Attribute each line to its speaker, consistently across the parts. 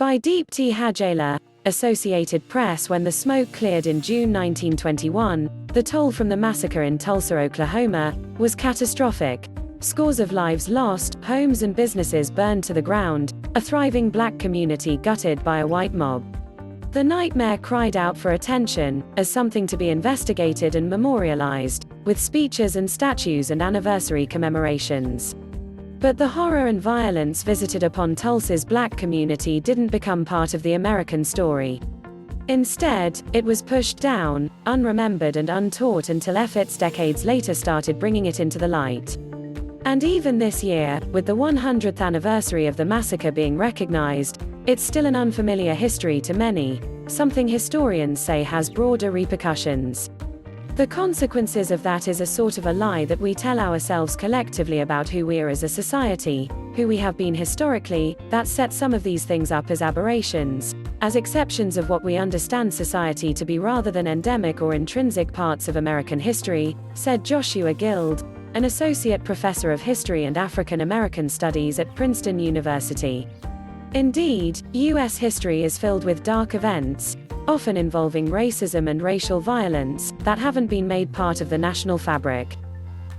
Speaker 1: By Deepti Hajela, Associated Press. When the smoke cleared in June 1921, the toll from the massacre in Tulsa, Oklahoma, was catastrophic. Scores of lives lost, homes and businesses burned to the ground, a thriving black community gutted by a white mob. The nightmare cried out for attention, as something to be investigated and memorialized, with speeches and statues and anniversary commemorations. But the horror and violence visited upon Tulsa's black community didn't become part of the American story. Instead, it was pushed down, unremembered and untaught until efforts decades later started bringing it into the light. And even this year, with the 100th anniversary of the massacre being recognized, it's still an unfamiliar history to many, something historians say has broader repercussions. The consequences of that is a sort of a lie that we tell ourselves collectively about who we are as a society, who we have been historically, that sets some of these things up as aberrations, as exceptions of what we understand society to be rather than endemic or intrinsic parts of American history, said Joshua Guild, an associate professor of history and African American studies at Princeton University. Indeed, U.S. history is filled with dark events, often involving racism and racial violence, that haven't been made part of the national fabric.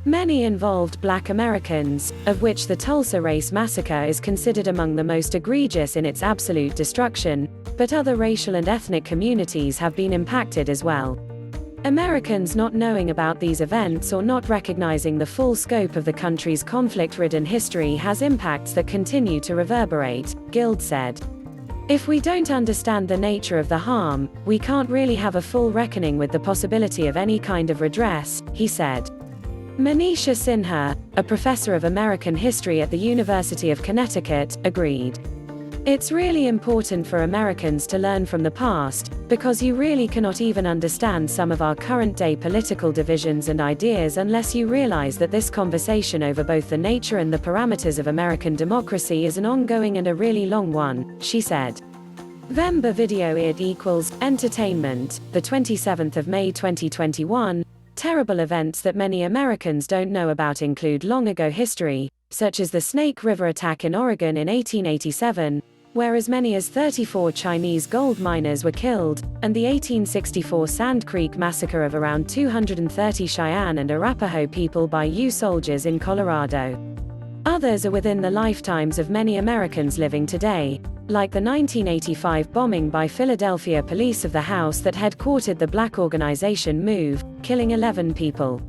Speaker 1: Many involved Black Americans, of which the Tulsa Race Massacre is considered among the most egregious in its absolute destruction, but other racial and ethnic communities have been impacted as well. Americans not knowing about these events or not recognizing the full scope of the country's conflict-ridden history has impacts that continue to reverberate, Guild said. If we don't understand the nature of the harm, we can't really have a full reckoning with the possibility of any kind of redress, he said. Manisha Sinha, a professor of American history at the University of Connecticut, agreed. It's really important for Americans to learn from the past, because you really cannot even understand some of our current-day political divisions and ideas unless you realize that this conversation over both the nature and the parameters of American democracy is an ongoing and a really long one, she said. Vemba-video equals entertainment, the 27th of May 2021. Terrible events that many Americans don't know about include long-ago history, such as the Snake River attack in Oregon in 1887, where as many as 34 Chinese gold miners were killed, and the 1864 Sand Creek massacre of around 230 Cheyenne and Arapaho people by U soldiers in Colorado. Others are within the lifetimes of many Americans living today, like the 1985 bombing by Philadelphia police of the house that headquartered the black organization MOVE, killing 11 people.